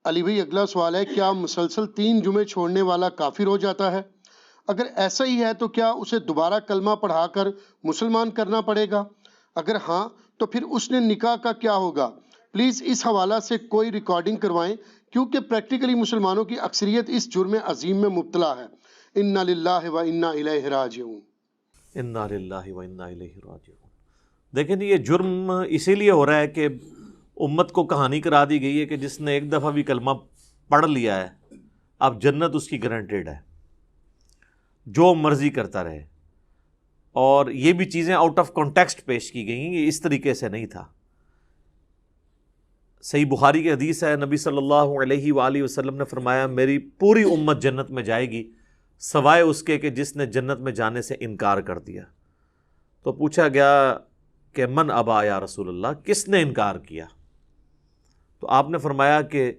علی بھائی اگلا سوال ہے، کیا مسلسل 3 جمعے چھوڑنے والا کافر ہو جاتا ہے؟ اگر ایسا ہی ہے تو کیا اسے دوبارہ کلمہ پڑھا کر مسلمان کرنا پڑے گا؟ اگر ہاں تو پھر اس نے نکاح کا کیا ہوگا؟ پلیز اس حوالہ سے کوئی ریکارڈنگ کروائیں، کیونکہ پریکٹیکلی مسلمانوں کی اکثریت اس جرم عظیم میں مبتلا ہے۔ انا للہ و انا الیہ راجعون۔ انا للہ و انا الیہ راجعون۔ دیکھیں یہ جرم اسی لیے ہو رہا ہے کہ امت کو کہانی کرا دی گئی ہے کہ جس نے ایک دفعہ بھی کلمہ پڑھ لیا ہے اب جنت اس کی گارنٹیڈ ہے، جو مرضی کرتا رہے۔ اور یہ بھی چیزیں آؤٹ آف کانٹیکسٹ پیش کی گئی ہیں، یہ اس طریقے سے نہیں تھا۔ صحیح بخاری کی حدیث ہے، نبی صلی اللہ علیہ وآلہ وسلم نے فرمایا میری پوری امت جنت میں جائے گی سوائے اس کے کہ جس نے جنت میں جانے سے انکار کر دیا۔ تو پوچھا گیا کہ من ابا یا رسول اللہ، کس نے انکار کیا؟ تو آپ نے فرمایا کہ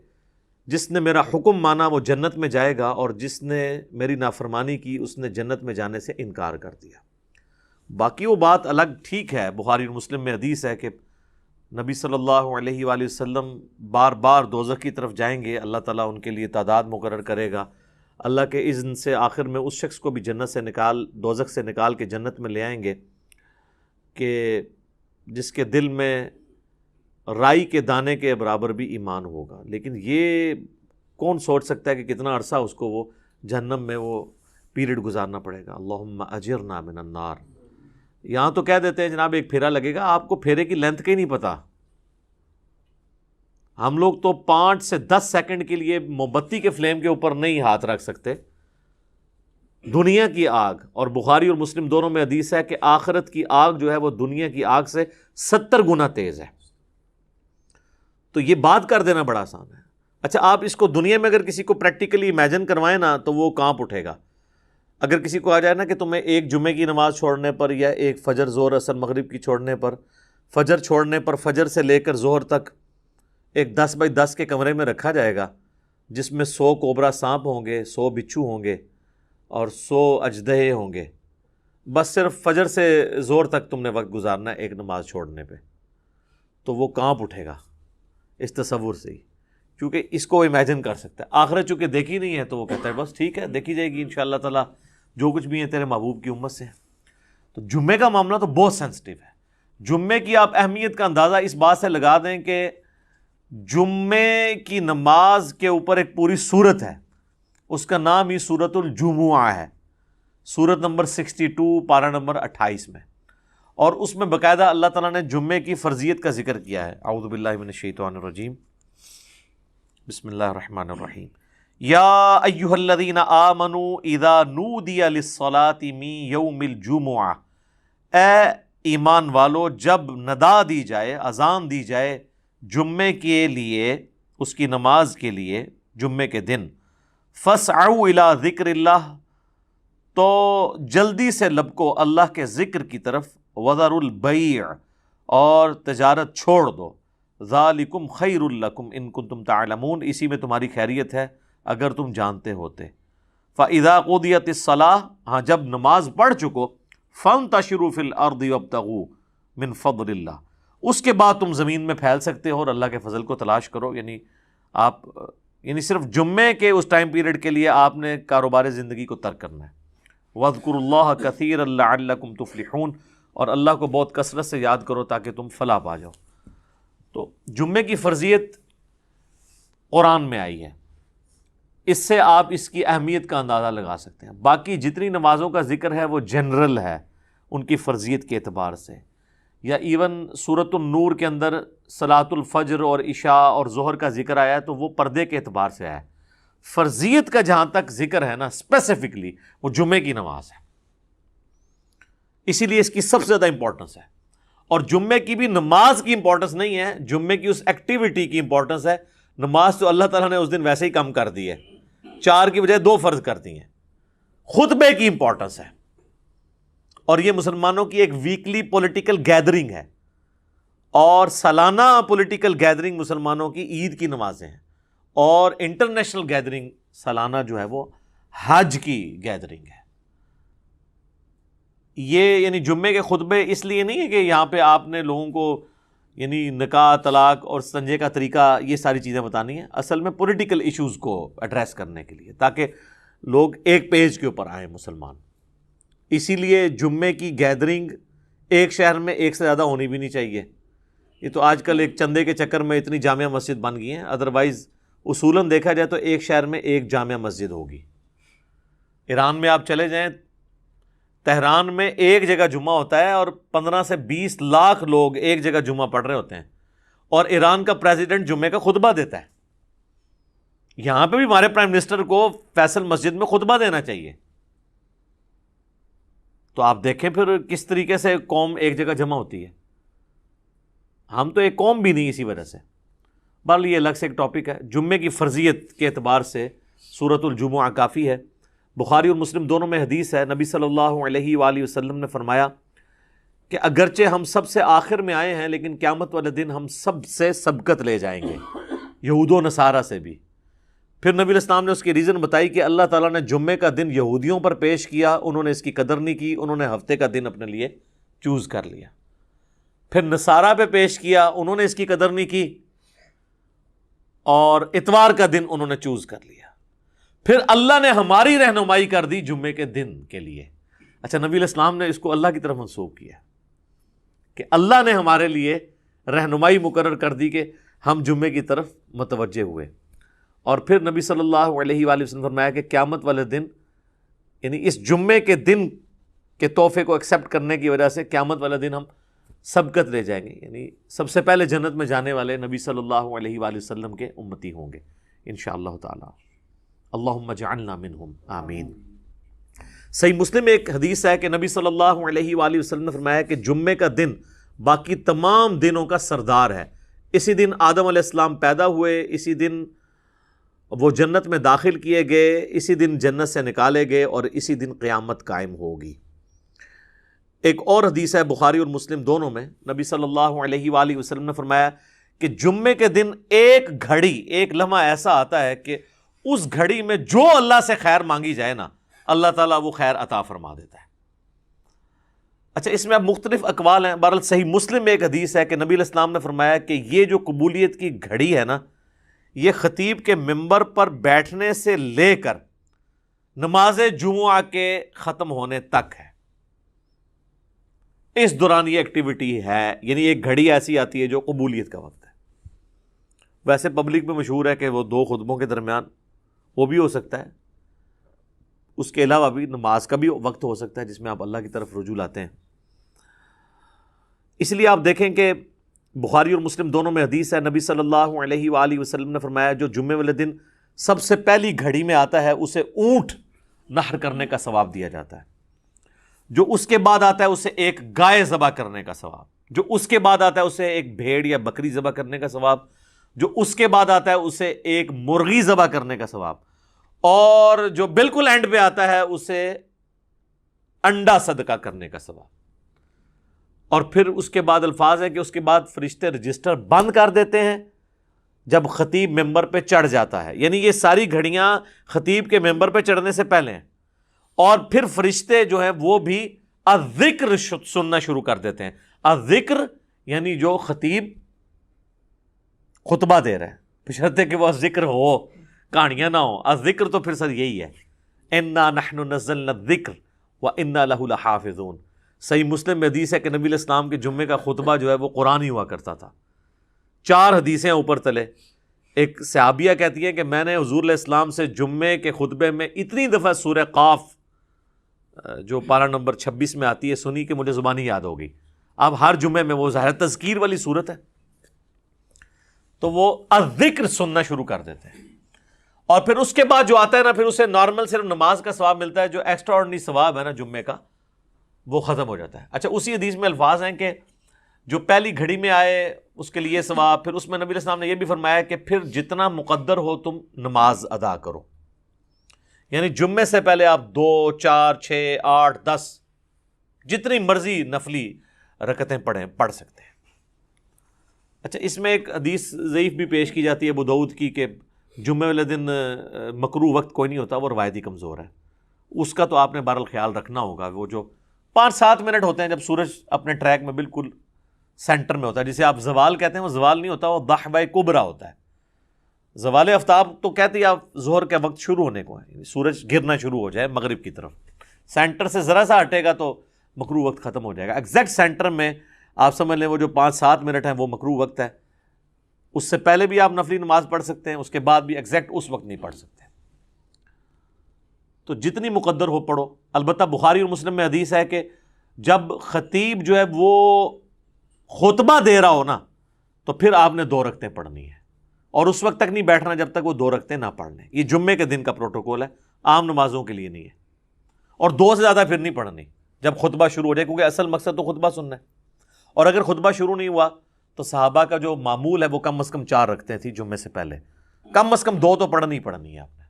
جس نے میرا حکم مانا وہ جنت میں جائے گا، اور جس نے میری نافرمانی کی اس نے جنت میں جانے سے انکار کر دیا۔ باقی وہ بات الگ ٹھیک ہے، بخاری اور مسلم میں حدیث ہے کہ نبی صلی اللہ علیہ وآلہ وسلم بار بار دوزخ کی طرف جائیں گے، اللہ تعالیٰ ان کے لیے تعداد مقرر کرے گا، اللہ کے اذن سے آخر میں اس شخص کو بھی جنت سے دوزخ سے نکال کے جنت میں لے آئیں گے کہ جس کے دل میں رائی کے دانے کے برابر بھی ایمان ہوگا۔ لیکن یہ کون سوچ سکتا ہے کہ کتنا عرصہ اس کو وہ جہنم میں وہ پیریڈ گزارنا پڑے گا۔ اللہم اجرنا من النار۔ یہاں تو کہہ دیتے ہیں جناب ایک پھیرا لگے گا، آپ کو پھیرے کی لینتھ کا ہی نہیں پتا۔ ہم لوگ تو 5 سے 10 سیکنڈ کے لیے موم بتی کے فلیم کے اوپر نہیں ہاتھ رکھ سکتے۔ دنیا کی آگ، اور بخاری اور مسلم دونوں میں حدیث ہے کہ آخرت کی آگ جو ہے وہ دنیا کی آگ سے 70 گنا تیز ہے۔ تو یہ بات کر دینا بڑا آسان ہے۔ اچھا آپ اس کو دنیا میں اگر کسی کو پریکٹیکلی امیجن کروائیں نا تو وہ کانپ اٹھے گا۔ اگر کسی کو آ جائے نا کہ تمہیں ایک جمعے کی نماز چھوڑنے پر، یا ایک فجر ظہر اثر مغرب کی چھوڑنے پر، فجر چھوڑنے پر فجر سے لے کر ظہر تک ایک 10 بائی 10 کے کمرے میں رکھا جائے گا جس میں 100 کوبرا سانپ ہوں گے، 100 بچھو ہوں گے اور 100 اژدہے ہوں گے، بس صرف فجر سے ظہر تک تم نے وقت گزارنا ہے ایک نماز چھوڑنے پہ، تو وہ کانپ اٹھے گا اس تصور سے ہی، کیونکہ اس کو امیجن کر سکتا ہے۔ آخرت چونکہ دیکھی نہیں ہے تو وہ کہتا ہے بس ٹھیک ہے دیکھی جائے گی انشاءاللہ تعالیٰ، جو کچھ بھی ہے تیرے محبوب کی امت سے۔ تو جمعے کا معاملہ تو بہت سینسٹیو ہے۔ جمعے کی آپ اہمیت کا اندازہ اس بات سے لگا دیں کہ جمعے کی نماز کے اوپر ایک پوری سورت ہے، اس کا نام ہی سورۃ الجمعہ ہے، سورت نمبر 62 پارہ نمبر 28 میں، اور اس میں باقاعدہ اللہ تعالیٰ نے جمعے کی فرضیت کا ذکر کیا ہے۔ اعوذ باللہ من الشیطان الرجیم، بسم اللہ الرحمن الرحیم۔ یا ایہا الذین آمنوا اذا نودی للصلاة من یوم الجمعہ، اے ایمان والو جب ندا دی جائے، اذان دی جائے جمعے کے لیے، اس کی نماز کے لیے جمعے کے دن، فاسعوا الی ذکر اللہ، تو جلدی سے لبکو اللہ کے ذکر کی طرف، وذروا البیع، اور تجارت چھوڑ دو، ذالکم خیر لکم ان کنتم تعلمون، اسی میں تمہاری خیریت ہے اگر تم جانتے ہوتے۔ فاذا قضیت الصلاۃ، ہاں جب نماز پڑھ چکو، فانتشروا فی الارض وابتغوا من فضل اللہ، اس کے بعد تم زمین میں پھیل سکتے ہو اور اللہ کے فضل کو تلاش کرو۔ یعنی صرف جمعے کے اس ٹائم پیریڈ کے لیے آپ نے کاروبار زندگی کو ترک کرنا ہے۔ وَاذْكُرُوا اللَّهَ كَثِيرًا لَعَلَّكُمْ تُفْلِحُونَ، اور اللہ کو بہت کثرت سے یاد کرو تاکہ تم فلاح پا جاؤ۔ تو جمعے کی فرضیت قرآن میں آئی ہے، اس سے آپ اس کی اہمیت کا اندازہ لگا سکتے ہیں۔ باقی جتنی نمازوں کا ذکر ہے وہ جنرل ہے ان کی فرضیت کے اعتبار سے، یا ایون سورۃ النور کے اندر صلاۃ الفجر اور عشاء اور ظہر کا ذکر آیا ہے تو وہ پردے کے اعتبار سے آیا ہے۔ فرضیت کا جہاں تک ذکر ہے نا اسپیسیفکلی وہ جمعے کی نماز ہے، اسی لیے اس کی سب سے زیادہ امپورٹنس ہے۔ اور جمعے کی بھی نماز کی امپورٹنس نہیں ہے، جمعے کی اس ایکٹیویٹی کی امپورٹنس ہے۔ نماز تو اللہ تعالیٰ نے اس دن ویسے ہی کم کر دی ہے، 4 کی بجائے 2 فرض کر دی ہیں۔ خطبے کی امپورٹنس ہے، اور یہ مسلمانوں کی ایک ویکلی پولیٹیکل گیدرنگ ہے، اور سالانہ پولیٹیکل گیدرنگ مسلمانوں کی عید کی نمازیں ہیں، اور انٹرنیشنل گیدرنگ سالانہ جو ہے وہ حج کی گیدرنگ ہے۔ یہ یعنی جمعے کے خطبے اس لیے نہیں ہے کہ یہاں پہ آپ نے لوگوں کو یعنی نکاح، طلاق اور استنجے کا طریقہ، یہ ساری چیزیں بتانی ہیں اصل میں پولیٹیکل ایشوز کو ایڈریس کرنے کے لیے، تاکہ لوگ ایک پیج کے اوپر آئیں مسلمان۔ اسی لیے جمعے کی گیدرنگ ایک شہر میں ایک سے زیادہ ہونی بھی نہیں چاہیے۔ یہ تو آج کل ایک چندے کے چکر میں اتنی جامع مسجد بن گئی ہیں، ادروائز اصولاً دیکھا جائے تو ایک شہر میں ایک جامع مسجد ہوگی۔ ایران میں آپ چلے جائیں، تہران میں ایک جگہ جمعہ ہوتا ہے اور 15 سے 20 لاکھ لوگ ایک جگہ جمعہ پڑھ رہے ہوتے ہیں، اور ایران کا پریزیڈنٹ جمعے کا خطبہ دیتا ہے۔ یہاں پہ بھی ہمارے پرائم منسٹر کو فیصل مسجد میں خطبہ دینا چاہیے۔ تو آپ دیکھیں پھر کس طریقے سے قوم ایک جگہ جمع ہوتی ہے۔ ہم تو ایک قوم بھی نہیں اسی وجہ سے۔ بہرحال یہ الگ سے ایک ٹاپک ہے۔ جمعے کی فرضیت کے اعتبار سے سورۃ الجمعہ کافی ہے۔ بخاری اور مسلم دونوں میں حدیث ہے، نبی صلی اللہ علیہ وآلہ وسلم نے فرمایا کہ اگرچہ ہم سب سے آخر میں آئے ہیں لیکن قیامت والے دن ہم سب سے سبقت لے جائیں گے، یہود و نصارہ سے بھی۔ پھر نبی علیہ السلام نے اس کی ریزن بتائی کہ اللہ تعالیٰ نے جمعے کا دن یہودیوں پر پیش کیا، انہوں نے اس کی قدر نہیں کی، انہوں نے ہفتے کا دن اپنے لیے چوز کر لیا۔ پھر نصارہ پہ پیش کیا، انہوں نے اس کی قدر نہیں کی اور اتوار کا دن انہوں نے چوز کر لیا۔ پھر اللہ نے ہماری رہنمائی کر دی جمعے کے دن کے لیے۔ اچھا، نبی علیہ السلام نے اس کو اللہ کی طرف منسوب کیا کہ اللہ نے ہمارے لیے رہنمائی مقرر کر دی کہ ہم جمعے کی طرف متوجہ ہوئے۔ اور پھر نبی صلی اللہ علیہ وآلہ وسلم نے فرمایا کہ قیامت والے دن، یعنی اس جمعے کے دن کے تحفے کو ایکسیپٹ کرنے کی وجہ سے قیامت والے دن ہم سبقت لے جائیں گے، یعنی سب سے پہلے جنت میں جانے والے نبی صلی اللہ علیہ وآلہ وسلم کے امتی ہوں گے انشاءاللہ تعالی۔ اللہم اجعلنا منہم، آمین۔ صحیح مسلم میں ایک حدیث ہے کہ نبی صلی اللہ علیہ وآلہ وسلم نے فرمایا کہ جمعے کا دن باقی تمام دنوں کا سردار ہے۔ اسی دن آدم علیہ السلام پیدا ہوئے، اسی دن وہ جنت میں داخل کیے گئے، اسی دن جنت سے نکالے گئے، اور اسی دن قیامت قائم ہوگی۔ ایک اور حدیث ہے بخاری اور مسلم دونوں میں، نبی صلی اللہ علیہ وآلہ وسلم نے فرمایا کہ جمعے کے دن ایک گھڑی، ایک لمحہ ایسا آتا ہے کہ اس گھڑی میں جو اللہ سے خیر مانگی جائے نا، اللہ تعالیٰ وہ خیر عطا فرما دیتا ہے۔ اچھا، اس میں اب مختلف اقوال ہیں۔ بہرحال صحیح مسلم میں ایک حدیث ہے کہ نبی علیہ السلام نے فرمایا کہ یہ جو قبولیت کی گھڑی ہے نا، یہ خطیب کے ممبر پر بیٹھنے سے لے کر نماز جمعہ کے ختم ہونے تک ہے۔ اس دوران یہ ایکٹیویٹی ہے، یعنی ایک گھڑی ایسی آتی ہے جو قبولیت کا وقت ہے۔ ویسے پبلک میں مشہور ہے کہ وہ دو خطبوں کے درمیان وہ بھی ہو سکتا ہے، اس کے علاوہ بھی نماز کا بھی وقت ہو سکتا ہے جس میں آپ اللہ کی طرف رجوع لاتے ہیں۔ اس لیے آپ دیکھیں کہ بخاری اور مسلم دونوں میں حدیث ہے، نبی صلی اللہ علیہ وآلہ وسلم نے فرمایا جو جمعے والے دن سب سے پہلی گھڑی میں آتا ہے اسے اونٹ نحر کرنے کا ثواب دیا جاتا ہے، جو اس کے بعد آتا ہے اسے ایک گائے ذبح کرنے کا ثواب، جو اس کے بعد آتا ہے اسے ایک بھیڑ یا بکری ذبح کرنے کا ثواب، جو اس کے بعد آتا ہے اسے ایک مرغی ذبح کرنے کا ثواب، اور جو بالکل اینڈ پہ آتا ہے اسے انڈا صدقہ کرنے کا ثواب۔ اور پھر اس کے بعد الفاظ ہے کہ اس کے بعد فرشتے رجسٹر بند کر دیتے ہیں جب خطیب ممبر پہ چڑھ جاتا ہے، یعنی یہ ساری گھڑیاں خطیب کے ممبر پہ چڑھنے سے پہلے ہیں۔ اور پھر فرشتے جو ہیں وہ بھی الذکر سننا شروع کر دیتے ہیں۔ الذکر یعنی جو خطیب خطبہ دے رہے ہیں، بشرطے کہ وہ ذکر ہو، کہانیاں نہ ہوں۔ الذکر تو پھر سر یہی ہے، انا نحن نزلنا الذکر وانا لہ لحافظون۔ صحیح مسلم میں حدیث ہے کہ نبی علیہ السلام کے جمعے کا خطبہ جو ہے وہ قرآن ہی ہوا کرتا تھا۔ 4 حدیثیں اوپر تلے۔ ایک صحابیہ کہتی ہے کہ میں نے حضور علیہ السلام سے جمعے کے خطبے میں اتنی دفعہ سورہ قاف جو پارہ نمبر 26 میں آتی ہے سنی کہ مجھے زبانی یاد ہو گئی۔ اب ہر جمعے میں وہ ظاہر تذکیر والی صورت ہے تو وہ الذکر سننا شروع کر دیتے ہیں۔ اور پھر اس کے بعد جو آتا ہے نا، پھر اسے نارمل صرف نماز کا ثواب ملتا ہے، جو ایکسٹرا آرڈنری ثواب ہے نا جمعے کا وہ ختم ہو جاتا ہے۔ اچھا، اسی حدیث میں الفاظ ہیں کہ جو پہلی گھڑی میں آئے اس کے لیے ثواب، پھر اس میں نبی علیہ السلام نے یہ بھی فرمایا کہ پھر جتنا مقدر ہو تم نماز ادا کرو، یعنی جمعے سے پہلے آپ 2 4 6 8 10 جتنی مرضی نفلی رکعتیں پڑھ سکتے ہیں۔ اچھا، اس میں ایک حدیث ضعیف بھی پیش کی جاتی ہے ابو داؤد کی کہ جمعے والے دن مکروہ وقت کوئی نہیں ہوتا، وہ روایتی کمزور ہے، اس کا تو آپ نے بہرحال خیال رکھنا ہوگا۔ وہ جو 5-7 منٹ ہوتے ہیں جب سورج اپنے ٹریک میں بالکل سینٹر میں ہوتا ہے. جسے آپ زوال کہتے ہیں وہ زوال نہیں ہوتا, وہ ضحبہ کبریٰ ہوتا ہے. زوال آفتاب تو کہتے ہیں آپ ظہر کا وقت شروع ہونے کو ہے, یعنی سورج گرنا شروع ہو جائے مغرب کی طرف, سینٹر سے ذرا سا ہٹے گا تو مکروہ وقت ختم ہو جائے گا. ایگزیکٹ سینٹر میں آپ سمجھ لیں وہ جو 5-7 منٹ ہیں وہ مکروہ وقت ہے. اس سے پہلے بھی آپ نفلی نماز پڑھ سکتے ہیں, اس کے بعد بھی ایگزیکٹ اس وقت نہیں پڑھ سکتے. تو جتنی مقدر ہو پڑھو. البتہ بخاری اور مسلم میں حدیث ہے کہ جب خطیب جو ہے وہ خطبہ دے رہا ہو نا تو پھر آپ نے 2 رکعتیں پڑھنی ہے, اور اس وقت تک نہیں بیٹھنا جب تک وہ 2 رکعتیں نہ پڑھ لیں. یہ جمعے کے دن کا پروٹوکول ہے, عام نمازوں کے لیے نہیں ہے. اور 2 سے زیادہ پھر نہیں پڑھنی جب خطبہ شروع ہو جائے, کیونکہ اصل مقصد تو خطبہ سننا ہے. اور اگر خطبہ شروع نہیں ہوا تو صحابہ کا جو معمول ہے وہ کم از کم 4 رکھتے تھی جمعے سے پہلے, کم از کم 2 تو پڑھنی ہی پڑھنی ہے آپ نے.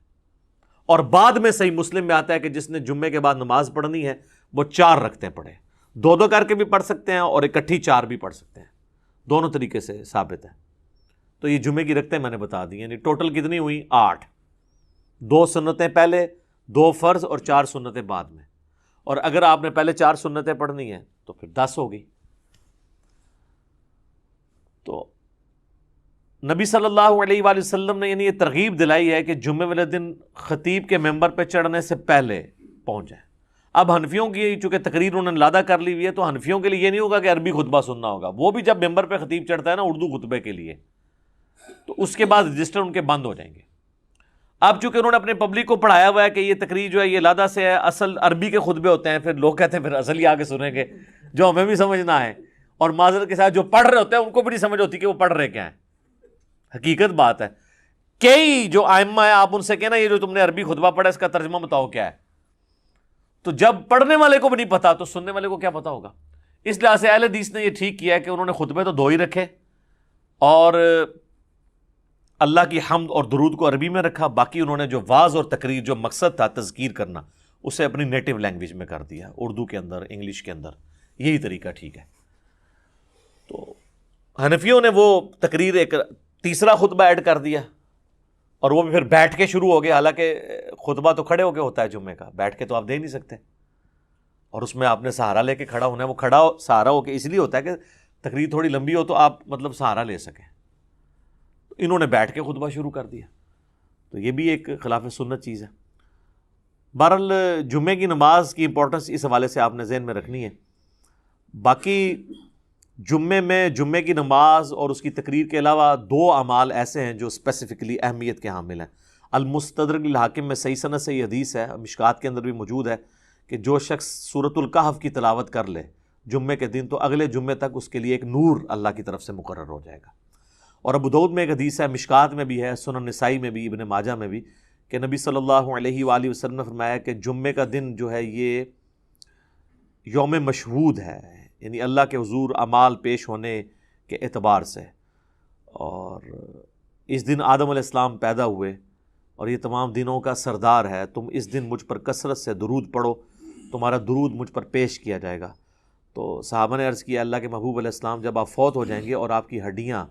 اور بعد میں صحیح مسلم میں آتا ہے کہ جس نے جمعے کے بعد نماز پڑھنی ہے وہ 4 رکعتیں پڑھے. 2 کر کے بھی پڑھ سکتے ہیں اور اکٹھی 4 بھی پڑھ سکتے ہیں, دونوں طریقے سے ثابت ہے. تو یہ جمعے کی رکعتیں میں نے بتا دی, یعنی ٹوٹل کتنی ہوئی 8. 2 سنتیں پہلے, 2 فرض اور 4 سنتیں بعد میں. اور اگر آپ نے پہلے 4 سنتیں پڑھنی ہیں تو پھر 10 ہوگی. تو نبی صلی اللہ علیہ وآلہ وسلم نے یعنی یہ ترغیب دلائی ہے کہ جمعے والے دن خطیب کے ممبر پہ چڑھنے سے پہلے پہنچ جائیں. اب حنفیوں کی چونکہ تقریر انہوں نے لادہ کر لی ہوئی ہے تو حنفیوں کے لیے یہ نہیں ہوگا کہ عربی خطبہ سننا ہوگا. وہ بھی جب ممبر پہ خطیب چڑھتا ہے نا اردو خطبے کے لیے, تو اس کے بعد رجسٹر ان کے بند ہو جائیں گے. اب چونکہ انہوں نے اپنے پبلک کو پڑھایا ہوا ہے کہ یہ تقریر جو ہے یہ لادہ سے ہے, اصل عربی کے خطبے ہوتے ہیں, پھر لوگ کہتے ہیں پھر اصل ہی آگے سنیں گے جو ہمیں بھی سمجھنا ہے. اور معذرت کے ساتھ جو پڑھ رہے ہوتے ہیں ان کو بھی نہیں سمجھ ہوتی کہ وہ پڑھ رہے کیا ہیں. حقیقت بات ہے, کئی جو ائمہ ہیں آپ ان سے کہنا یہ جو تم نے عربی خطبہ پڑھا اس کا ترجمہ بتاؤ کیا ہے. تو جب پڑھنے والے کو بھی نہیں پتا تو سننے والے کو کیا پتا ہوگا. اس لحاظ سے اہل حدیث نے یہ ٹھیک کیا ہے کہ انہوں نے خطبے تو 2 ہی رکھے, اور اللہ کی حمد اور درود کو عربی میں رکھا, باقی انہوں نے جو واعظ اور تقریر جو مقصد تھا تذکیر کرنا اسے اپنی نیٹو لینگویج میں کر دیا, اردو کے اندر, انگلش کے اندر. یہی طریقہ ٹھیک ہے. تو حنفیوں نے وہ تقریر ایک تیسرا خطبہ ایڈ کر دیا, اور وہ بھی پھر بیٹھ کے شروع ہو گیا. حالانکہ خطبہ تو کھڑے ہو کے ہوتا ہے جمعے کا, بیٹھ کے تو آپ دے نہیں سکتے, اور اس میں آپ نے سہارا لے کے کھڑا ہونا ہے. وہ کھڑا سہارا ہو کے اس لیے ہوتا ہے کہ تقریر تھوڑی لمبی ہو تو آپ مطلب سہارا لے سکیں. انہوں نے بیٹھ کے خطبہ شروع کر دیا, تو یہ بھی ایک خلاف سنت چیز ہے. بہرحال جمعے کی نماز کی امپورٹنس اس حوالے سے آپ نے ذہن میں رکھنی ہے. باقی جمعے میں جمعے کی نماز اور اس کی تقریر کے علاوہ 2 اعمال ایسے ہیں جو اسپیسیفکلی اہمیت کے حامل ہیں. المستدرک للحاکم میں صحیح سند سے یہ حدیث ہے, مشکات کے اندر بھی موجود ہے, کہ جو شخص سورۃ الکہف کی تلاوت کر لے جمعے کے دن تو اگلے جمعے تک اس کے لیے ایک نور اللہ کی طرف سے مقرر ہو جائے گا. اور ابو داؤد میں ایک حدیث ہے, مشکات میں بھی ہے, سنن نسائی میں بھی, ابن ماجہ میں بھی, کہ نبی صلی اللہ علیہ وآلہ وسلم نے فرمایا کہ جمعے کا دن جو ہے یہ یوم مشہود ہے, یعنی اللہ کے حضور اعمال پیش ہونے کے اعتبار سے. اور اس دن آدم علیہ السلام پیدا ہوئے اور یہ تمام دنوں کا سردار ہے. تم اس دن مجھ پر کثرت سے درود پڑھو, تمہارا درود مجھ پر پیش کیا جائے گا. تو صحابہ نے عرض کیا اللہ کے محبوب علیہ السلام جب آپ فوت ہو جائیں گے اور آپ کی ہڈیاں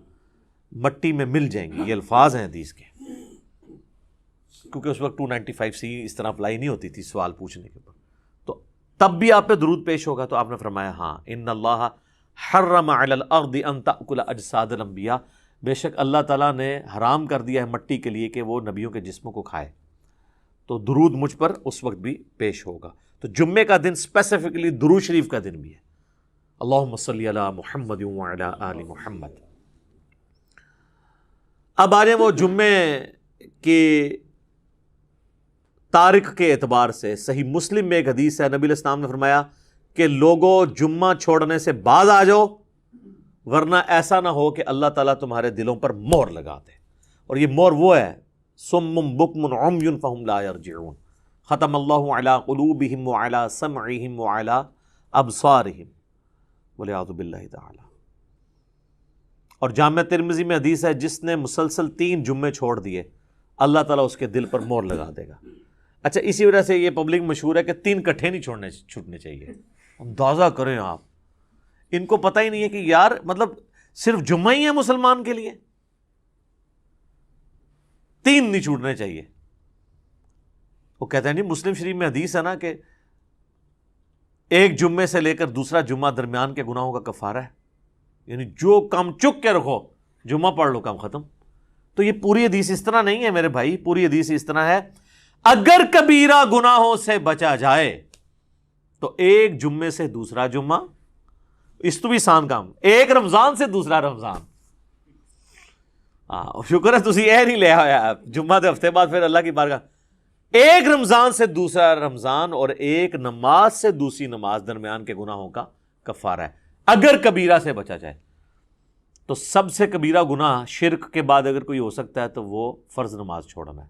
مٹی میں مل جائیں گی, یہ الفاظ ہیں حدیث کے, کیونکہ اس وقت 295 سی اس طرح اپلائی نہیں ہوتی تھی سوال پوچھنے کے اوپر, تو تب بھی آپ پہ درود پیش ہوگا. تو آپ نے فرمایا ہاں, ان اللہ حرم علی الارض ان تأکل اجساد الانبیاء, بے شک اللہ تعالیٰ نے حرام کر دیا ہے مٹی کے لیے کہ وہ نبیوں کے جسموں کو کھائے. تو درود مجھ پر اس وقت بھی پیش ہوگا. تو جمعے کا دن اسپیسیفکلی درود شریف کا دن بھی ہے. اللہم صلی علی محمد وعلی آل محمد. اب آ جائیں وہ جمعے کے تاریخ کے اعتبار سے. صحیح مسلم میں ایک حدیث ہے, نبی علیہ السلام نے فرمایا کہ لوگوں جمعہ چھوڑنے سے بعد آ جاؤ, ورنہ ایسا نہ ہو کہ اللہ تعالیٰ تمہارے دلوں پر مہر لگا دے. اور یہ مہر وہ ہے صم بکم عمی فہم لا یرجعون, ختم اللہ علی قلوبہم وعلی سمعہم وعلی ابصارہم والعیاذ باللہ تعالی. اور جامع ترمذی میں حدیث ہے جس نے مسلسل 3 جمعے چھوڑ دیے اللہ تعالیٰ اس کے دل پر مہر لگا دے گا. اچھا, اسی وجہ سے یہ پبلک مشہور ہے کہ 3 کٹھے نہیں چھوٹنے چاہیے. اندازہ کریں آپ, ان کو پتہ ہی نہیں ہے کہ یار مطلب صرف جمعہ ہی ہے مسلمان کے لیے, 3 نہیں چھوٹنے چاہیے. وہ کہتے ہیں نہیں, مسلم شریف میں حدیث ہے نا کہ ایک جمعے سے لے کر دوسرا جمعہ درمیان کے گناہوں کا کفارہ ہے. یعنی جو کام چک کے رکھو جمعہ پڑھ لو، کام ختم. تو یہ پوری حدیث اس طرح نہیں ہے میرے بھائی، پوری حدیث اس طرح ہے اگر کبیرہ گناہوں سے بچا جائے تو ایک جمعے سے دوسرا جمعہ، اس تو بھی آسان کام، ایک رمضان سے دوسرا رمضان. شکر ہے تسی یہ نہیں لے آیا جمعہ دے ہفتے بعد پھر اللہ کی بارگاہ. ایک رمضان سے دوسرا رمضان اور ایک نماز سے دوسری نماز درمیان کے گناہوں کا کفارہ ہے اگر کبیرہ سے بچا جائے. تو سب سے کبیرہ گناہ شرک کے بعد اگر کوئی ہو سکتا ہے تو وہ فرض نماز چھوڑنا ہے.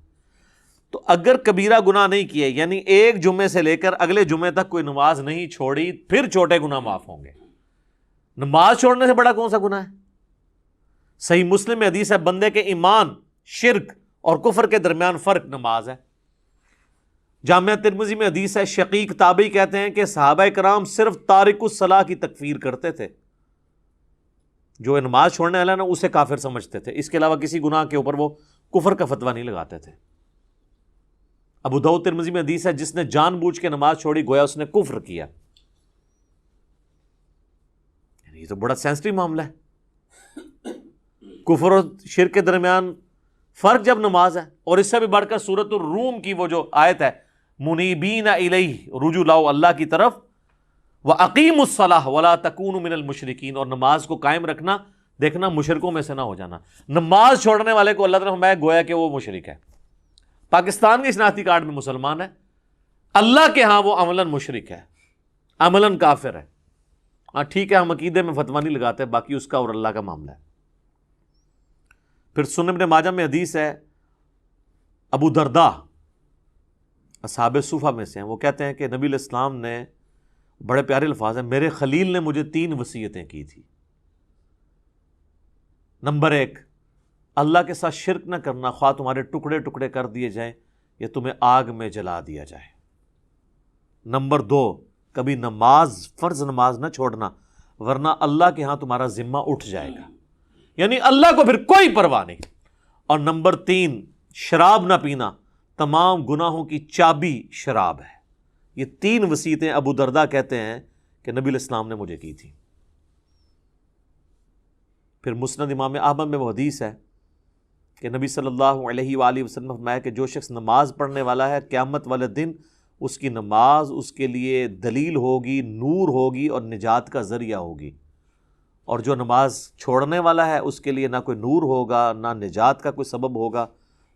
تو اگر کبیرہ گناہ نہیں کیے، یعنی ایک جمعے سے لے کر اگلے جمعے تک کوئی نماز نہیں چھوڑی، پھر چھوٹے گناہ معاف ہوں گے. نماز چھوڑنے سے بڑا کون سا گناہ ہے؟ صحیح مسلم میں حدیث ہے بندے کے ایمان، شرک اور کفر کے درمیان فرق نماز ہے. جامعہ ترمذی میں حدیث ہے شقیق تابعی کہتے ہیں کہ صحابہ کرام صرف تارک الصلاح کی تکفیر کرتے تھے، جو نماز چھوڑنے والا نا اسے کافر سمجھتے تھے، اس کے علاوہ کسی گناہ کے اوپر وہ کفر کا فتویٰ نہیں لگاتے تھے. ابو داؤد ترمذی میں حدیث ہے جس نے جان بوجھ کے نماز چھوڑی گویا اس نے کفر کیا. یہ تو بڑا سینسٹیو معاملہ ہے، کفر اور شرک کے درمیان فرق جب نماز ہے. اور اس سے بھی بڑھ کر سورۃ الروم کی وہ جو آیت ہے منیبین الیہ، رجوع لاؤ اللہ کی طرف، وَأَقِیمُوا الصَّلَاةَ وَلَا تَکُونُوا مِنَ الْمُشْرِکِینَ، اور نماز کو قائم رکھنا، دیکھنا مشرکوں میں سے نہ ہو جانا. نماز چھوڑنے والے کو اللہ تعالیٰ فرمایا گویا کہ وہ مشرک ہے. پاکستان کے شناختی کارڈ میں مسلمان ہے، اللہ کے ہاں وہ عملاً مشرک ہے، عملاً کافر ہے. ہاں ٹھیک ہے، ہم عقیدے میں فتویٰ نہیں لگاتے، باقی اس کا اور اللہ کا معاملہ ہے. پھر سنن ابن ماجہ میں حدیث ہے ابو درداء اصحاب صوفہ میں سے ہیں، وہ کہتے ہیں کہ نبی علیہ السلام نے، بڑے پیارے الفاظ ہیں، میرے خلیل نے مجھے 3 وصیتیں کی تھی. نمبر 1، اللہ کے ساتھ شرک نہ کرنا، خواہ تمہارے ٹکڑے ٹکڑے کر دیے جائیں یا تمہیں آگ میں جلا دیا جائے. نمبر 2، کبھی نماز، فرض نماز نہ چھوڑنا ورنہ اللہ کے ہاں تمہارا ذمہ اٹھ جائے گا، یعنی اللہ کو پھر کوئی پرواہ نہیں. اور نمبر 3، شراب نہ پینا، تمام گناہوں کی چابی شراب ہے. یہ 3 وصیتیں ابو درداء کہتے ہیں کہ نبی علیہ السلام نے مجھے کی تھی. پھر مسند امام احمد میں وہ حدیث ہے کہ نبی صلی اللہ علیہ وآلہ وسلم فرمایا کہ جو شخص نماز پڑھنے والا ہے قیامت والے دن اس کی نماز اس کے لیے دلیل ہوگی، نور ہوگی اور نجات کا ذریعہ ہوگی. اور جو نماز چھوڑنے والا ہے اس کے لیے نہ کوئی نور ہوگا، نہ نجات کا کوئی سبب ہوگا،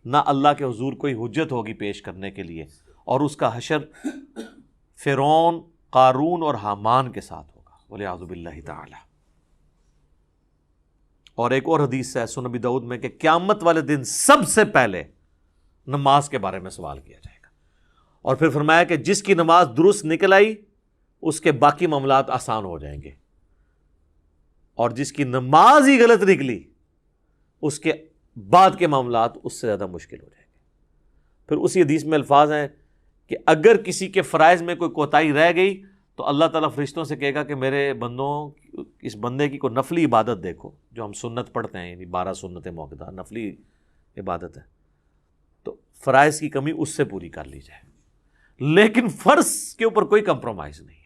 نہ اللہ کے حضور کوئی حجت ہوگی پیش کرنے کے لیے. اور اس کا حشر فرعون، قارون اور حامان کے ساتھ ہوگا، والعیاذ باللہ تعالی. اور ایک اور حدیث ہے سنن ابی داؤد میں کہ قیامت والے دن سب سے پہلے نماز کے بارے میں سوال کیا جائے گا. اور پھر فرمایا کہ جس کی نماز درست نکل آئی اس کے باقی معاملات آسان ہو جائیں گے، اور جس کی نماز ہی غلط نکلی اس کے بعد کے معاملات اس سے زیادہ مشکل ہو جائیں گے. پھر اسی حدیث میں الفاظ ہیں کہ اگر کسی کے فرائض میں کوئی کوتاہی رہ گئی تو اللہ تعالیٰ فرشتوں سے کہے گا کہ میرے بندوں، اس بندے کی کوئی نفلی عبادت دیکھو، جو ہم سنت پڑھتے ہیں، یعنی 12 سنت موقعہ نفلی عبادت ہے، تو فرائض کی کمی اس سے پوری کر لی جائے. لیکن فرض کے اوپر کوئی کمپرومائز نہیں ہے.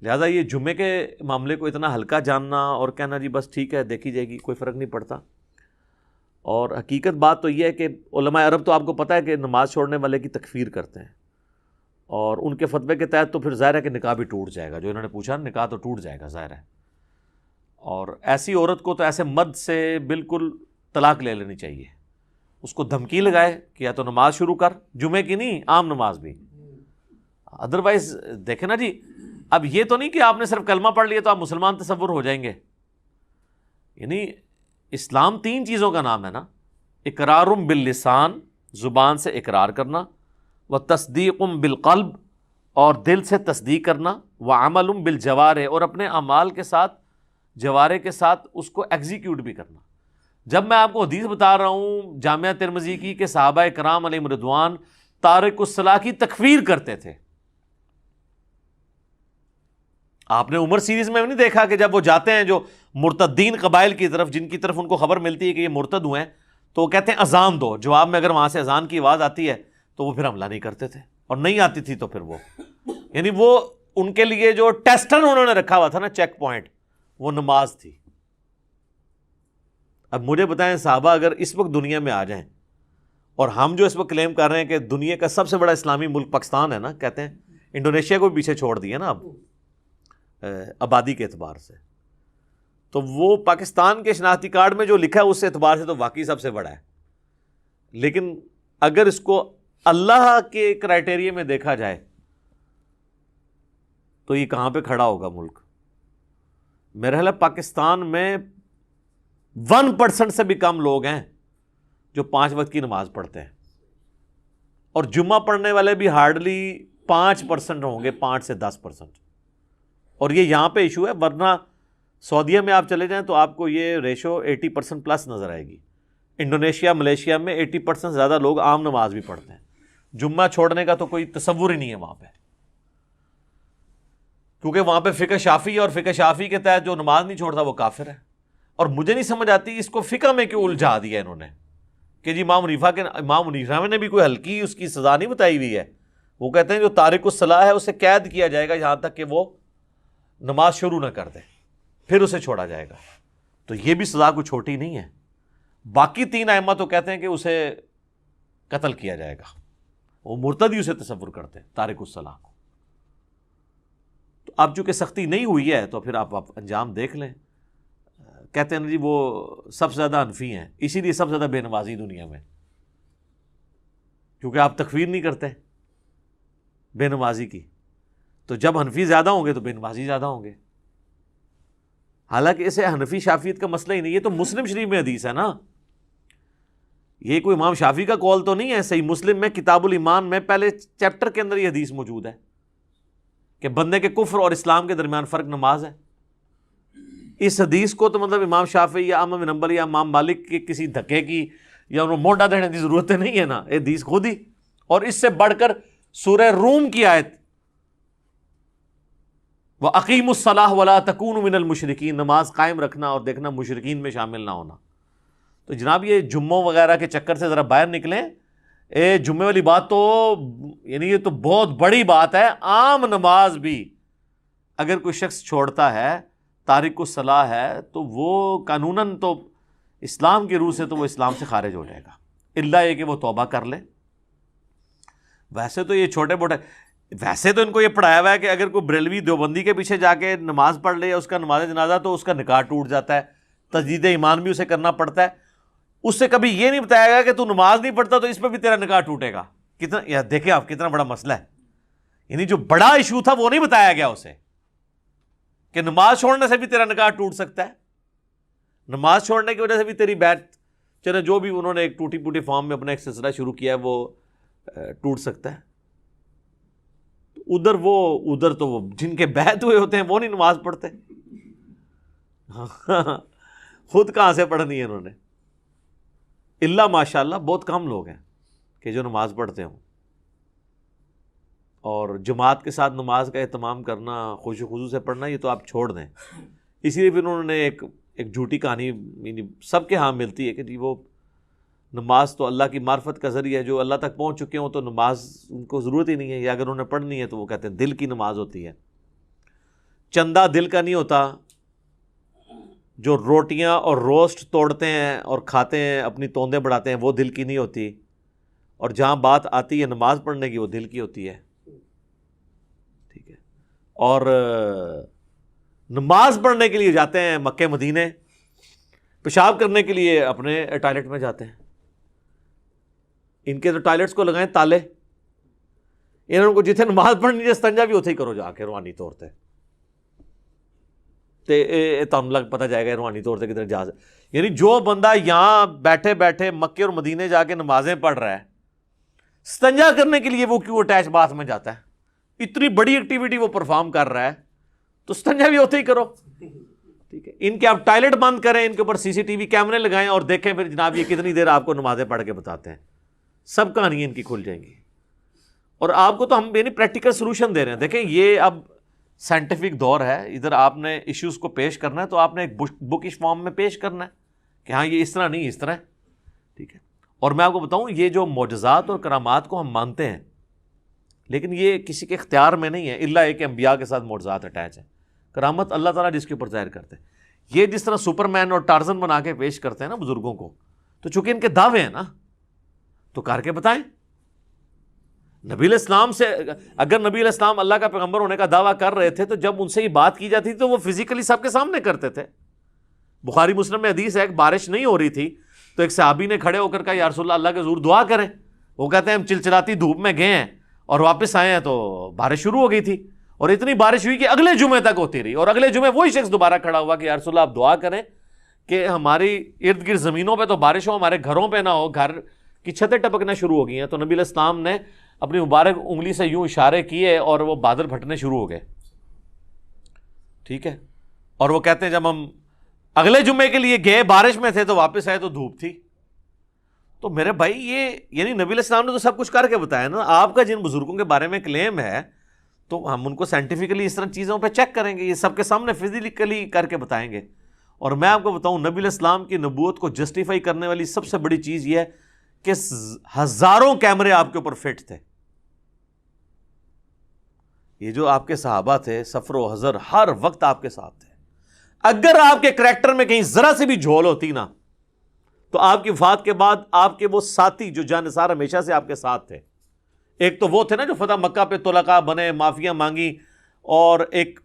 لہٰذا یہ جمعے کے معاملے کو اتنا ہلکا جاننا اور کہنا جی بس ٹھیک ہے دیکھی جائے گی، کوئی فرق نہیں پڑتا. اور حقیقت بات تو یہ ہے کہ علماء عرب تو آپ کو پتہ ہے کہ نماز چھوڑنے والے کی تکفیر کرتے ہیں، اور ان کے فتوے کے تحت تو پھر ظاہر ہے کہ نکاح بھی ٹوٹ جائے گا. جو انہوں نے پوچھا نکاح تو ٹوٹ جائے گا ظاہر ہے. اور ایسی عورت کو تو ایسے مرد سے بالکل طلاق لے لینی چاہیے، اس کو دھمکی لگائے کہ یا تو نماز شروع کر، جمعے کی نہیں عام نماز بھی. ادروائز دیکھیں نا جی، اب یہ تو نہیں کہ آپ نے صرف کلمہ پڑھ لیا تو آپ مسلمان تصور ہو جائیں گے. یعنی اسلام 3 چیزوں کا نام ہے نا، اقرار باللسان، زبان سے اقرار کرنا، وتصدیق بالقلب، اور دل سے تصدیق کرنا، وعمل بالجوارح، اور اپنے اعمال کے ساتھ، جوارح کے ساتھ اس کو ایگزیکیوٹ بھی کرنا. جب میں آپ کو حدیث بتا رہا ہوں جامعہ ترمذی کی کہ صحابہ کرام علیہم رضوان تارک الصلاح کی تکفیر کرتے تھے. آپ نے عمر سیریز میں نہیں دیکھا کہ جب وہ جاتے ہیں جو مرتدین قبائل کی طرف، جن کی طرف ان کو خبر ملتی ہے کہ یہ مرتد ہوئے ہیں، تو وہ کہتے ہیں اذان دو. جواب میں اگر وہاں سے اذان کی آواز آتی ہے تو وہ پھر حملہ نہیں کرتے تھے، اور نہیں آتی تھی تو پھر وہ، یعنی وہ ان کے لیے جو ٹیسٹر انہوں نے رکھا ہوا تھا نا، چیک پوائنٹ، وہ نماز تھی۔ اب مجھے بتائیں صحابہ اگر اس وقت دنیا میں آ جائیں، اور ہم جو اس وقت کلیم کر رہے ہیں کہ دنیا کا سب سے بڑا اسلامی ملک پاکستان ہے نا، کہتے ہیں انڈونیشیا کو بھی پیچھے چھوڑ دیا نا اب آبادی کے اعتبار سے، تو وہ پاکستان کے شناختی کارڈ میں جو لکھا ہے اس اعتبار سے تو واقعی سب سے بڑا ہے، لیکن اگر اس کو اللہ کے کرائٹیریا میں دیکھا جائے تو یہ کہاں پہ کھڑا ہوگا ملک؟ میرا خیال ہے پاکستان میں 1% سے بھی کم لوگ ہیں جو 5 وقت کی نماز پڑھتے ہیں، اور جمعہ پڑھنے والے بھی ہارڈلی 5% ہوں گے، 5 سے 10%، اور یہ یہاں پہ ایشو ہے، ورنہ سعودیہ میں آپ چلے جائیں تو آپ کو یہ ریشو 80% پلس نظر آئے گی۔ انڈونیشیا، ملیشیا میں 80% زیادہ لوگ عام نماز بھی پڑھتے ہیں، جمعہ چھوڑنے کا تو کوئی تصور ہی نہیں ہے وہاں پہ، کیونکہ وہاں پہ فقہ شافعی، اور فقہ شافعی کے تحت جو نماز نہیں چھوڑتا وہ کافر ہے۔ اور مجھے نہیں سمجھ آتی اس کو فقہ میں کیوں الجھا دیا انہوں نے کہ جی امام حنیفہ نے بھی کوئی ہلکی اس کی سزا نہیں بتائی ہوئی ہے، وہ کہتے ہیں جو تارک الصلاح ہے اسے قید کیا جائے گا یہاں تک کہ وہ نماز شروع نہ کر دے، پھر اسے چھوڑا جائے گا، تو یہ بھی سزا کوئی چھوٹی نہیں ہے۔ باقی 3 ائمہ تو کہتے ہیں کہ اسے قتل کیا جائے گا، وہ مرتدی اسے تصور کرتے ہیں تارک الصلاح کو۔ تو اب چونکہ سختی نہیں ہوئی ہے تو پھر آپ انجام دیکھ لیں۔ کہتے ہیں جی وہ سب سے زیادہ حنفی ہیں، اسی لیے سب سے زیادہ بے نمازی دنیا میں، کیونکہ آپ تکفیر نہیں کرتے بے نمازی کی، تو جب حنفی زیادہ ہوں گے تو بے نمازی زیادہ ہوں گے۔ حالانکہ اسے حنفی شافعیت کا مسئلہ ہی نہیں، یہ تو مسلم شریف میں حدیث ہے نا، یہ کوئی امام شافعی کا قول تو نہیں ہے۔ صحیح مسلم میں کتاب الایمان میں پہلے چیپٹر کے اندر یہ حدیث موجود ہے کہ بندے کے کفر اور اسلام کے درمیان فرق نماز ہے۔ اس حدیث کو تو مطلب امام شافعی یا احمد بن حنبل یا امام مالک کے کسی دھکے کی یا انہوں موڈا دینے کی ضرورت نہیں ہے نا، یہ حدیث خود ہی، اور اس سے بڑھ کر سورہ روم کی آیت وَأَقِیمُوا الصَّلَاةَ وَلَا تَکُونُوا مِنَ الْمُشْرِکِینَ، نماز قائم رکھنا اور دیکھنا مشرکین میں شامل نہ ہونا۔ تو جناب یہ جمعوں وغیرہ کے چکر سے ذرا باہر نکلیں، جمعے والی بات تو یعنی یہ تو بہت بڑی بات ہے۔ عام نماز بھی اگر کوئی شخص چھوڑتا ہے، تارک الصلاح ہے، تو وہ قانوناً تو اسلام کی روح سے تو وہ اسلام سے خارج ہو جائے گا، الا یہ کہ وہ توبہ کر لے۔ ویسے تو یہ چھوٹے موٹے، ویسے تو ان کو یہ پڑھایا ہوا ہے کہ اگر کوئی بریلوی دیوبندی کے پیچھے جا کے نماز پڑھ لے یا اس کا نماز جنازہ تو اس کا نکاح ٹوٹ جاتا ہے، تجدید ایمان بھی اسے کرنا پڑتا ہے۔ اس سے کبھی یہ نہیں بتایا گیا کہ تو نماز نہیں پڑھتا تو اس پہ بھی تیرا نکاح ٹوٹے گا۔ کتنا یار دیکھیں آپ کتنا بڑا مسئلہ ہے، یعنی جو بڑا ایشو تھا وہ نہیں بتایا گیا اسے کہ نماز چھوڑنے سے بھی تیرا نکاح ٹوٹ سکتا ہے، نماز چھوڑنے کی وجہ سے بھی تیری بیعت، چلے جو بھی انہوں نے ایک ٹوٹی پوٹی فارم میں اپنا ایک سلسلہ شروع کیا ہے وہ ٹوٹ سکتا ہے۔ ادھر تو وہ جن کے بیعت ہوئے ہوتے ہیں وہ نہیں نماز پڑھتے، خود کہاں سے پڑھنی ہے انہوں نے؟ اللہ ماشاء اللہ بہت کم لوگ ہیں کہ جو نماز پڑھتے ہوں، اور جماعت کے ساتھ نماز کا اہتمام کرنا، خشوع و خضوع سے پڑھنا، یہ تو آپ چھوڑ دیں۔ اسی لیے پھر انہوں نے ایک جھوٹی کہانی یعنی سب کے ہاں ملتی ہے کہ جی وہ نماز تو اللہ کی معرفت کا ذریعہ ہے، جو اللہ تک پہنچ چکے ہوں تو نماز ان کو ضرورت ہی نہیں ہے، یا اگر انہوں نے پڑھنی ہے تو وہ کہتے ہیں دل کی نماز ہوتی ہے۔ چندہ دل کا نہیں ہوتا، جو روٹیاں اور روسٹ توڑتے ہیں اور کھاتے ہیں، اپنی توندیں بڑھاتے ہیں، وہ دل کی نہیں ہوتی، اور جہاں بات آتی ہے نماز پڑھنے کی وہ دل کی ہوتی ہے، ٹھیک ہے۔ اور نماز پڑھنے کے لیے جاتے ہیں مکہ مدینے، پیشاب کرنے کے لیے اپنے ٹوائلٹ میں جاتے ہیں۔ ان کے تو ٹوائلٹس کو لگائیں تالے، انہوں کو جتنے نماز پڑھنی ہے استنجا بھی اتنے ہی کرو جا کے روحانی طور تے تم لگ پتہ جائے گا روحانی طور سے کدھر جا سکے۔ یعنی جو بندہ یہاں بیٹھے بیٹھے مکے اور مدینے جا کے نمازیں پڑھ رہا ہے، استنجا کرنے کے لیے وہ کیوں اٹیچ باتھ میں جاتا ہے؟ اتنی بڑی ایکٹیویٹی وہ پرفارم کر رہا ہے تو استنجا بھی ہوتے ہی کرو، ٹھیک ہے۔ ان کے آپ ٹوائلٹ بند کریں، ان کے اوپر CCTV کیمرے لگائیں اور دیکھیں پھر جناب یہ کتنی دیر آپ کو نمازیں پڑھ کے بتاتے ہیں، سب کہانیاں ان کی کھل جائیں گی۔ اور آپ کو تو ہم یعنی پریکٹیکل سولوشن دے رہے ہیں۔ دیکھیں یہ اب سائنٹیفک دور ہے، ادھر آپ نے ایشوز کو پیش کرنا ہے تو آپ نے ایک بکش فارم میں پیش کرنا ہے کہ ہاں یہ اس طرح نہیں اس طرح ہے، ٹھیک ہے۔ اور میں آپ کو بتاؤں یہ جو معجزات اور کرامات کو ہم مانتے ہیں، لیکن یہ کسی کے اختیار میں نہیں ہے، الا ایک انبیاء کے ساتھ معجزات اٹیچ ہیں۔ کرامت اللہ تعالیٰ جس کے اوپر ظاہر کرتے ہیں. یہ جس طرح سپر مین اور ٹارزن بنا کے پیش کرتے ہیں نا بزرگوں کو, تو چونکہ ان کے دعوے ہیں نا تو کر کے بتائیں. نبی علیہ السلام سے اگر نبی علیہ السلام اللہ کا پیغمبر ہونے کا دعویٰ کر رہے تھے تو جب ان سے یہ بات کی جاتی تھی تو وہ فزیکلی سب کے سامنے کرتے تھے. بخاری مسلم میں حدیث ہے, ایک بارش نہیں ہو رہی تھی تو ایک صحابی نے کھڑے ہو کر کہا یا رسول اللہ کے حضور دعا کریں. وہ کہتے ہیں ہم چلچلاتی دھوپ میں گئے ہیں اور واپس آئے ہیں تو بارش شروع ہو گئی تھی, اور اتنی بارش ہوئی کہ اگلے جمعے تک ہوتی رہی, اور اگلے جمعے وہی شخص دوبارہ کھڑا ہوا کہ یا رسول اللہ آپ دعا کریں کہ ہماری ارد گرد زمینوں پہ تو بارش ہو, ہمارے گھروں پہ نہ ہو, گھر کی چھتیں ٹپکنا شروع ہو گئی ہیں. تو نبی علیہ السلام نے اپنی مبارک انگلی سے یوں اشارے کیے اور وہ بادل پھٹنے شروع ہو گئے. ٹھیک ہے, اور وہ کہتے ہیں جب ہم اگلے جمعے کے لیے گئے بارش میں تھے تو واپس آئے تو دھوپ تھی. تو میرے بھائی یہ یعنی نبی علیہ السلام نے تو سب کچھ کر کے بتایا نا. آپ کا جن بزرگوں کے بارے میں کلیم ہے تو ہم ان کو سائنٹیفکلی اس طرح چیزوں پہ چیک کریں گے, یہ سب کے سامنے فزیکلی کر کے بتائیں گے. اور میں آپ کو بتاؤں نبی علیہ السلام کی نبوت کو جسٹیفائی کرنے والی سب سے بڑی چیز یہ ہے کہ ہزاروں کیمرے آپ کے اوپر فٹ تھے. یہ جو آپ کے صحابہ تھے سفر و حضر ہر وقت آپ کے ساتھ تھے. اگر آپ کے کریکٹر میں کہیں ذرا سی بھی جھول ہوتی نا تو آپ کی وفات کے بعد آپ کے وہ ساتھی جو جانثار ہمیشہ سے آپ کے ساتھ تھے, ایک تو وہ تھے نا جو فتح مکہ پہ طلقاء بنے, معافیاں مانگی, اور ایک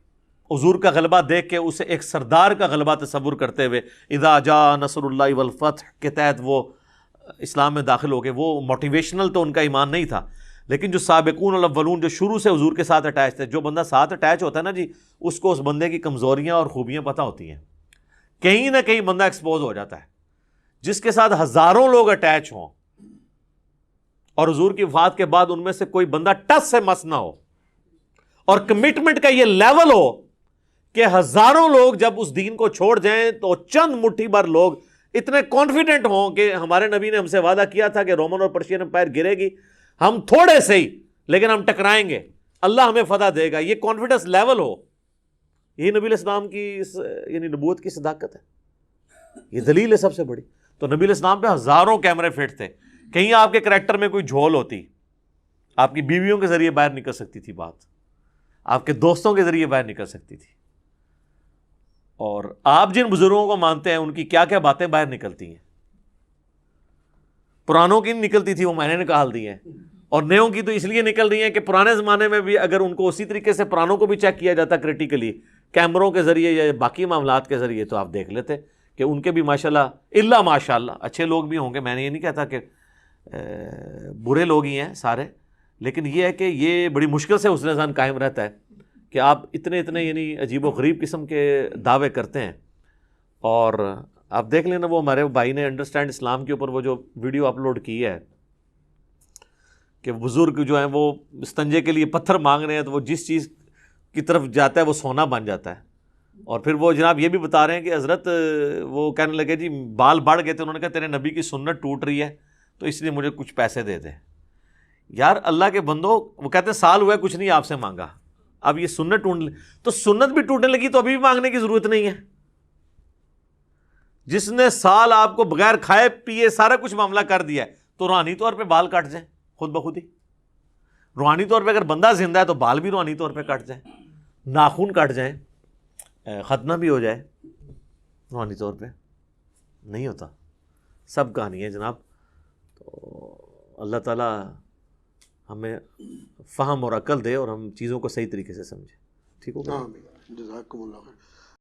حضور کا غلبہ دیکھ کے اسے ایک سردار کا غلبہ تصور کرتے ہوئے اذا جاء نصر اللہ والفتح کے تحت وہ اسلام میں داخل ہو گئے. وہ موٹیویشنل تو ان کا ایمان نہیں تھا, لیکن جو سابقون الاولون جو شروع سے حضور کے ساتھ اٹیچ تھے, جو بندہ ساتھ اٹیچ ہوتا ہے نا جی اس کو اس بندے کی کمزوریاں اور خوبیاں پتہ ہوتی ہیں. کہیں نہ کہیں بندہ ایکسپوز ہو جاتا ہے. جس کے ساتھ ہزاروں لوگ اٹیچ ہوں اور حضور کی وفات کے بعد ان میں سے کوئی بندہ ٹس سے مس نہ ہو, اور کمٹمنٹ کا یہ لیول ہو کہ ہزاروں لوگ جب اس دین کو چھوڑ جائیں تو چند مٹھی بھر لوگ اتنے کانفیڈنٹ ہوں کہ ہمارے نبی نے ہم سے وعدہ کیا تھا کہ رومن اور پرشین امپائر گرے گی, ہم تھوڑے سے ہی لیکن ہم ٹکرائیں گے, اللہ ہمیں فتح دے گا. یہ کانفیڈنس لیول ہو, یہی نبی علیہ السلام کی یعنی نبوت کی صداقت ہے. یہ دلیل ہے سب سے بڑی. تو نبی علیہ السلام پہ ہزاروں کیمرے فٹ تھے. کہیں آپ کے کریکٹر میں کوئی جھول ہوتی, آپ کی بیویوں کے ذریعے باہر نکل سکتی تھی بات, آپ کے دوستوں کے ذریعے باہر نکل سکتی تھی, اور آپ جن بزرگوں کو مانتے ہیں ان کی کیا کیا باتیں باہر نکلتی ہیں. پرانوں کی نکلتی تھی وہ میں نے نکال دی ہیں, اور نیوں کی تو اس لیے نکل رہی ہیں کہ پرانے زمانے میں بھی اگر ان کو اسی طریقے سے پرانوں کو بھی چیک کیا جاتا کریٹیکلی کیمروں کے ذریعے یا باقی معاملات کے ذریعے تو آپ دیکھ لیتے کہ ان کے بھی ماشاءاللہ الا ماشاءاللہ اچھے لوگ بھی ہوں گے. میں نے یہ نہیں کہتا کہ برے لوگ ہی ہیں سارے, لیکن یہ ہے کہ یہ بڑی مشکل سے حسن ظن قائم رہتا ہے کہ آپ اتنے یعنی عجیب و غریب قسم کے دعوے کرتے ہیں. اور آپ دیکھ لینا وہ ہمارے بھائی نے انڈرسٹینڈ اسلام کے اوپر وہ جو ویڈیو اپلوڈ کی ہے کہ بزرگ جو ہیں وہ استنجے کے لیے پتھر مانگ رہے ہیں تو وہ جس چیز کی طرف جاتا ہے وہ سونا بن جاتا ہے. اور پھر وہ جناب یہ بھی بتا رہے ہیں کہ حضرت وہ کہنے لگے جی بال بڑھ گئے تھے, انہوں نے کہا تیرے نبی کی سنت ٹوٹ رہی ہے تو اس لیے مجھے کچھ پیسے دے دے. یار اللہ کے بندو, وہ کہتے ہیں سال ہوا ہے کچھ نہیں آپ سے مانگا, اب یہ سنت ٹوٹ تو سنت بھی ٹوٹنے لگی تو ابھی بھی مانگنے کی ضرورت نہیں ہے. جس نے سال آپ کو بغیر کھائے پیے سارا کچھ معاملہ کر دیا ہے تو روحانی طور پہ بال کٹ جائیں خود بخود ہی. روحانی طور پہ اگر بندہ زندہ ہے تو بال بھی روحانی طور پہ کٹ جائیں, ناخن کٹ جائیں, ختنہ بھی ہو جائے, روحانی طور پہ نہیں ہوتا. سب کہانی ہے جناب. تو اللہ تعالیٰ ہمیں فہم اور عقل دے اور ہم چیزوں کو صحیح طریقے سے سمجھیں. ٹھیک ہوگا. جزاکم اللہ خیر.